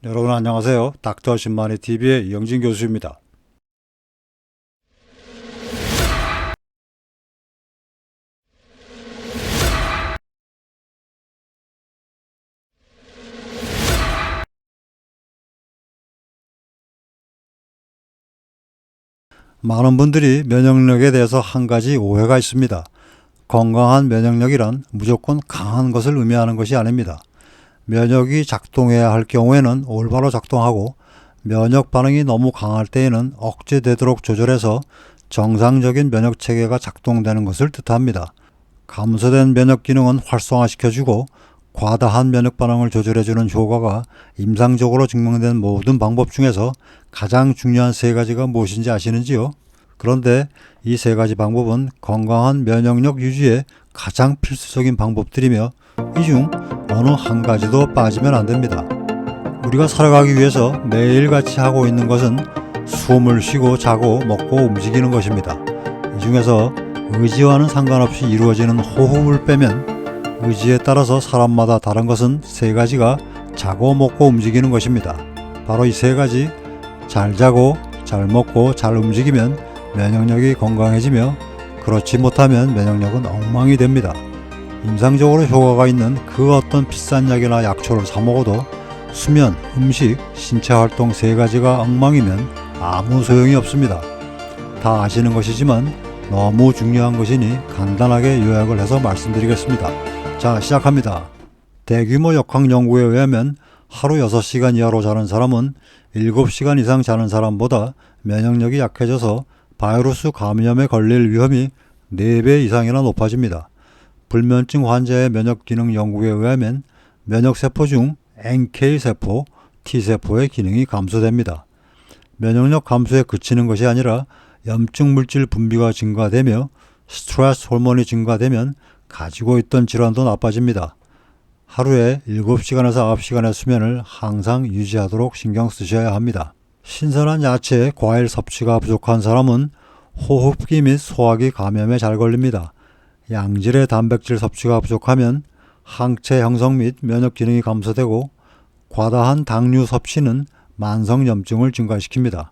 여러분 안녕하세요. 닥터 신만이 TV의 이영진 교수입니다. 많은 분들이 면역력에 대해서 한 가지 오해가 있습니다. 건강한 면역력이란 무조건 강한 것을 의미하는 것이 아닙니다. 면역이 작동해야 할 경우에는 올바로 작동하고 면역 반응이 너무 강할 때에는 억제되도록 조절해서 정상적인 면역 체계가 작동되는 것을 뜻합니다. 감소된 면역 기능은 활성화시켜주고 과다한 면역 반응을 조절해주는 효과가 임상적으로 증명된 모든 방법 중에서 가장 중요한 세 가지가 무엇인지 아시는지요? 그런데 이 세 가지 방법은 건강한 면역력 유지에 가장 필수적인 방법들이며 이 중 어느 한 가지도 빠지면 안 됩니다. 우리가 살아가기 위해서 매일같이 하고 있는 것은 숨을 쉬고 자고 먹고 움직이는 것입니다. 이 중에서 의지와는 상관없이 이루어지는 호흡을 빼면 의지에 따라서 사람마다 다른 것은 세 가지가 자고 먹고 움직이는 것입니다. 바로 이 세 가지, 잘 자고 잘 먹고 잘 움직이면 면역력이 건강해지며 그렇지 못하면 면역력은 엉망이 됩니다. 임상적으로 효과가 있는 그 어떤 비싼 약이나 약초를 사 먹어도 수면, 음식, 신체 활동 세 가지가 엉망이면 아무 소용이 없습니다. 다 아시는 것이지만 너무 중요한 것이니 간단하게 요약을 해서 말씀드리겠습니다. 자, 시작합니다. 대규모 역학 연구에 의하면 하루 6시간 이하로 자는 사람은 7시간 이상 자는 사람보다 면역력이 약해져서 바이러스 감염에 걸릴 위험이 4배 이상이나 높아집니다. 불면증 환자의 면역기능 연구에 의하면 면역세포 중 NK세포, T세포의 기능이 감소됩니다. 면역력 감소에 그치는 것이 아니라 염증 물질 분비가 증가되며 스트레스 호르몬이 증가되면 가지고 있던 질환도 나빠집니다. 하루에 7시간에서 9시간의 수면을 항상 유지하도록 신경 쓰셔야 합니다. 신선한 야채, 과일 섭취가 부족한 사람은 호흡기 및 소화기 감염에 잘 걸립니다. 양질의 단백질 섭취가 부족하면 항체 형성 및 면역 기능이 감소되고 과다한 당류 섭취는 만성염증을 증가시킵니다.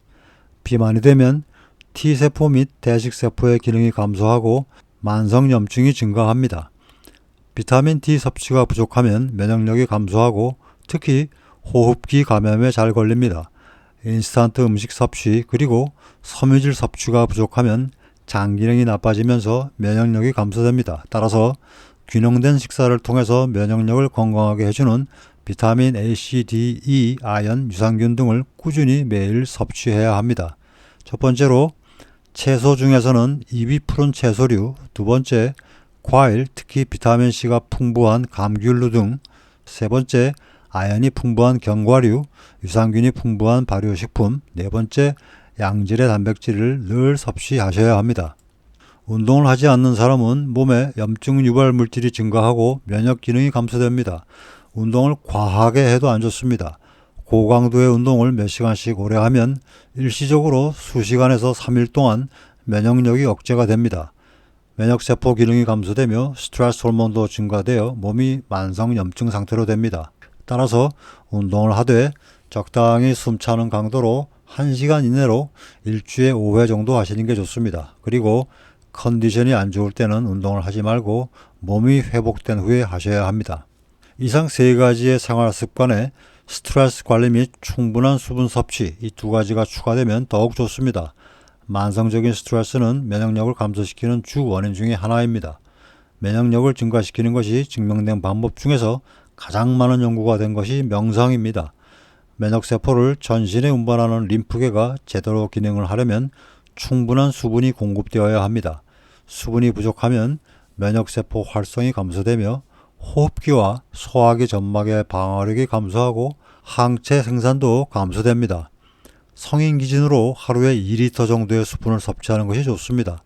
비만이 되면 T세포 및 대식세포의 기능이 감소하고 만성염증이 증가합니다. 비타민 D 섭취가 부족하면 면역력이 감소하고 특히 호흡기 감염에 잘 걸립니다. 인스턴트 음식 섭취 그리고 섬유질 섭취가 부족하면 장 기능이 나빠지면서 면역력이 감소됩니다. 따라서 균형된 식사를 통해서 면역력을 건강하게 해주는 비타민 A, C, D, E, 아연, 유산균 등을 꾸준히 매일 섭취해야 합니다. 첫 번째로 채소 중에서는 잎이 푸른 채소류, 두 번째 과일, 특히 비타민C가 풍부한 감귤류 등, 세 번째 아연이 풍부한 견과류, 유산균이 풍부한 발효식품, 네 번째 양질의 단백질을 늘 섭취하셔야 합니다. 운동을 하지 않는 사람은 몸에 염증 유발 물질이 증가하고 면역 기능이 감소됩니다. 운동을 과하게 해도 안 좋습니다. 고강도의 운동을 몇 시간씩 오래 하면 일시적으로 수시간에서 3일 동안 면역력이 억제가 됩니다. 면역세포 기능이 감소되며 스트레스 호르몬도 증가되어 몸이 만성 염증 상태로 됩니다. 따라서 운동을 하되 적당히 숨차는 강도로 1시간 이내로 일주일에 5회 정도 하시는 게 좋습니다. 그리고 컨디션이 안 좋을 때는 운동을 하지 말고 몸이 회복된 후에 하셔야 합니다. 이상 세 가지의 생활 습관에 스트레스 관리 및 충분한 수분 섭취 이 두 가지가 추가되면 더욱 좋습니다. 만성적인 스트레스는 면역력을 감소시키는 주 원인 중에 하나입니다. 면역력을 증가시키는 것이 증명된 방법 중에서 가장 많은 연구가 된 것이 명상입니다. 면역세포를 전신에 운반하는 림프계가 제대로 기능을 하려면 충분한 수분이 공급되어야 합니다. 수분이 부족하면 면역세포 활성이 감소되며 호흡기와 소화기 점막의 방어력이 감소하고 항체 생산도 감소됩니다. 성인 기준으로 하루에 2리터 정도의 수분을 섭취하는 것이 좋습니다.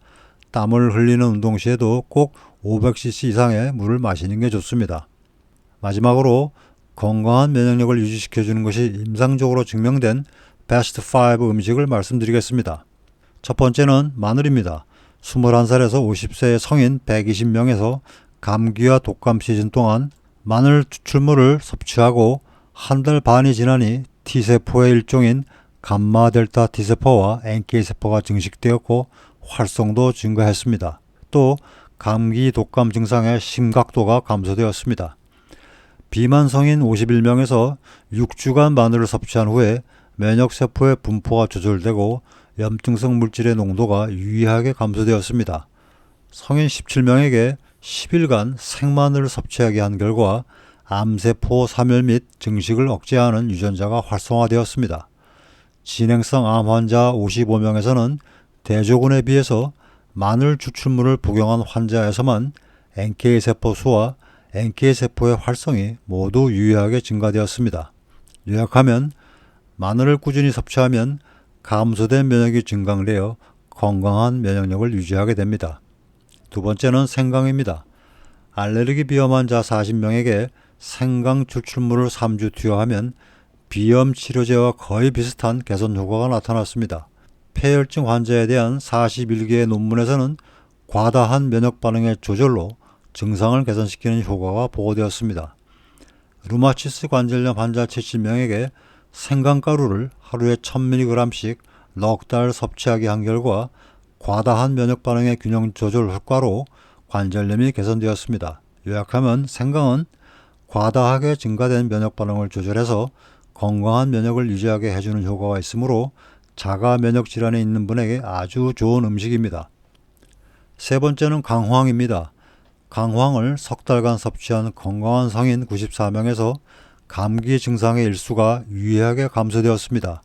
땀을 흘리는 운동 시에도 꼭 500cc 이상의 물을 마시는 게 좋습니다. 마지막으로 건강한 면역력을 유지시켜주는 것이 임상적으로 증명된 베스트 5 음식을 말씀드리겠습니다. 첫 번째는 마늘입니다. 21살에서 50세의 성인 120명에서 감기와 독감 시즌 동안 마늘 추출물을 섭취하고 한 달 반이 지나니 T세포의 일종인 감마델타 T세포와 NK세포가 증식되었고 활성도 증가했습니다. 또 감기 독감 증상의 심각도가 감소되었습니다. 비만 성인 51명에서 6주간 마늘을 섭취한 후에 면역세포의 분포가 조절되고 염증성 물질의 농도가 유의하게 감소되었습니다. 성인 17명에게 10일간 생마늘을 섭취하게 한 결과 암세포 사멸 및 증식을 억제하는 유전자가 활성화되었습니다. 진행성 암 환자 55명에서는 대조군에 비해서 마늘 추출물을 복용한 환자에서만 NK세포 수와 NK세포의 활성이 모두 유의하게 증가되었습니다. 요약하면 마늘을 꾸준히 섭취하면 감소된 면역이 증강되어 건강한 면역력을 유지하게 됩니다. 두 번째는 생강입니다. 알레르기 비염 환자 40명에게 생강 추출물을 3주 투여하면 비염 치료제와 거의 비슷한 개선 효과가 나타났습니다. 폐혈증 환자에 대한 41개의 논문에서는 과다한 면역 반응의 조절로 증상을 개선시키는 효과가 보고되었습니다. 루마티스 관절염 환자 70명에게 생강가루를 하루에 1000mg씩 넉 달 섭취하게 한 결과 과다한 면역 반응의 균형 조절 효과로 관절염이 개선되었습니다. 요약하면 생강은 과다하게 증가된 면역 반응을 조절해서 건강한 면역을 유지하게 해주는 효과가 있으므로 자가 면역 질환이 있는 분에게 아주 좋은 음식입니다. 세 번째는 강황입니다. 강황을 석 달간 섭취한 건강한 성인 94명에서 감기 증상의 일수가 유의하게 감소되었습니다.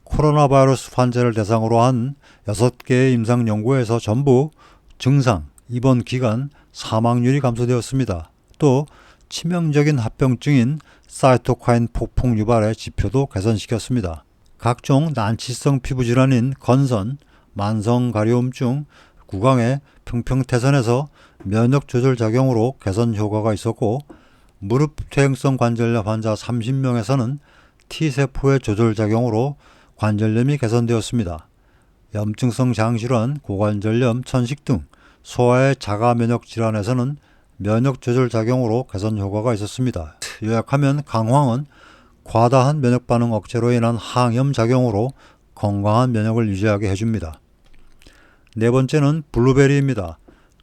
코로나 바이러스 환자를 대상으로 한 6개의 임상 연구에서 전부 증상, 입원 기간, 사망률이 감소되었습니다. 또 치명적인 합병증인 사이토카인 폭풍 유발의 지표도 개선시켰습니다. 각종 난치성 피부질환인 건선, 만성가려움증, 구강의 평평태선에서 면역 조절 작용으로 개선 효과가 있었고 무릎 퇴행성 관절염 환자 30명에서는 T세포의 조절 작용으로 관절염이 개선되었습니다. 염증성 장질환, 고관절염, 천식 등 소아의 자가 면역 질환에서는 면역 조절 작용으로 개선 효과가 있었습니다. 요약하면 강황은 과다한 면역 반응 억제로 인한 항염 작용으로 건강한 면역을 유지하게 해줍니다. 네 번째는 블루베리입니다.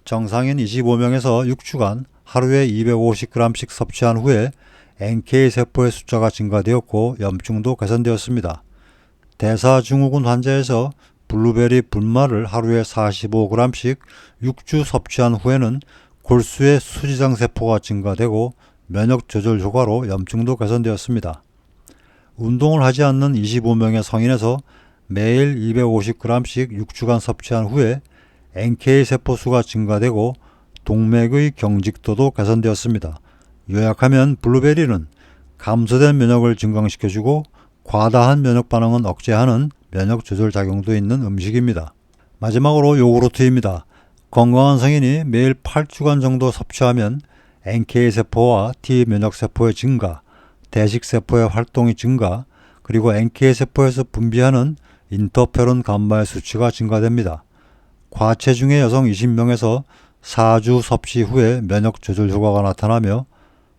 정상인 25명에서 6주간 하루에 250g씩 섭취한 후에 NK세포의 숫자가 증가되었고 염증도 개선되었습니다. 대사증후군 환자에서 블루베리 분말을 하루에 45g씩 6주 섭취한 후에는 골수의 수지장 세포가 증가되고 면역 조절 효과로 염증도 개선되었습니다. 운동을 하지 않는 25명의 성인에서 매일 250g씩 6주간 섭취한 후에 NK세포 수가 증가되고 동맥의 경직도도 개선되었습니다. 요약하면 블루베리는 감소된 면역을 증강시켜주고 과다한 면역 반응은 억제하는 면역 조절 작용도 있는 음식입니다. 마지막으로 요구르트입니다. 건강한 성인이 매일 8주간 정도 섭취하면 NK세포와 T면역세포의 증가, 대식세포의 활동이 증가, 그리고 NK세포에서 분비하는 인터페론 감마의 수치가 증가됩니다. 과체중의 여성 20명에서 4주 섭취 후에 면역 조절 효과가 나타나며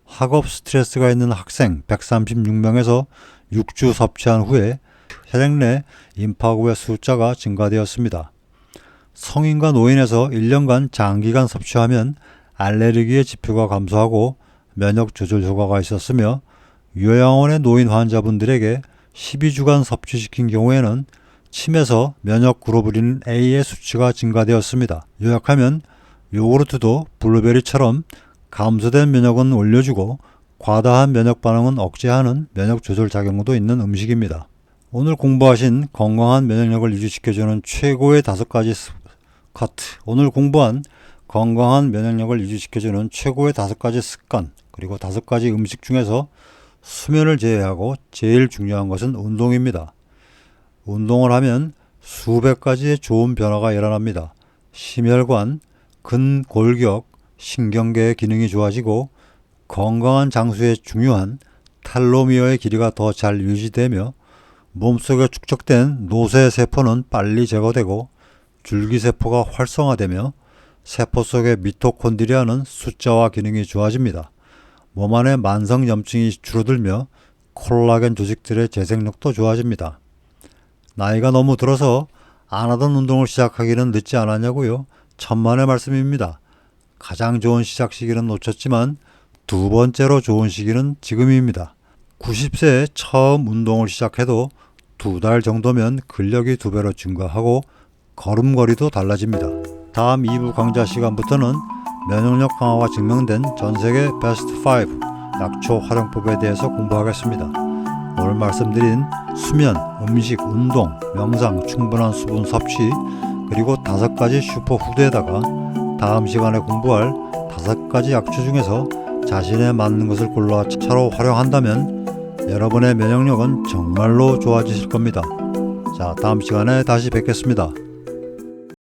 학업 스트레스가 있는 학생 136명에서 6주 섭취한 후에 혈액 내 임파구의 숫자가 증가되었습니다. 성인과 노인에서 1년간 장기간 섭취하면 알레르기의 지표가 감소하고 면역 조절 효과가 있었으며 요양원의 노인 환자분들에게 12주간 섭취시킨 경우에는 침에서 면역 글로불린 A의 수치가 증가되었습니다. 요약하면 요구르트도 블루베리처럼 감소된 면역은 올려주고 과다한 면역 반응은 억제하는 면역 조절 작용도 있는 음식입니다. 오늘 공부하신 건강한 면역력을 유지시켜주는 최고의 5가지 오늘 공부한 건강한 면역력을 유지시켜주는 최고의 5가지 습관 그리고 5가지 음식 중에서 수면을 제외하고 제일 중요한 것은 운동입니다. 운동을 하면 수백 가지의 좋은 변화가 일어납니다. 심혈관, 근골격, 신경계의 기능이 좋아지고 건강한 장수의 중요한 텔로미어의 길이가 더 잘 유지되며 몸속에 축적된 노쇠세포는 빨리 제거되고 줄기세포가 활성화되며 세포 속의 미토콘드리아는 숫자와 기능이 좋아집니다. 몸 안의 만성염증이 줄어들며 콜라겐 조직들의 재생력도 좋아집니다. 나이가 너무 들어서 안 하던 운동을 시작하기는 늦지 않았냐고요? 천만의 말씀입니다. 가장 좋은 시작 시기는 놓쳤지만 두 번째로 좋은 시기는 지금입니다. 90세에 처음 운동을 시작해도 2달 정도면 근력이 2배로 증가하고 걸음걸이도 달라집니다. 다음 2부 강좌 시간부터는 면역력 강화가 증명된 전세계 베스트 5 약초 활용법에 대해서 공부하겠습니다. 오늘 말씀드린 수면, 음식, 운동, 명상, 충분한 수분 섭취, 그리고 5가지 슈퍼푸드에다가 다음 시간에 공부할 5가지 약초 중에서 자신에 맞는 것을 골라 차로 활용한다면 여러분의 면역력은 정말로 좋아지실 겁니다. 자, 다음 시간에 다시 뵙겠습니다.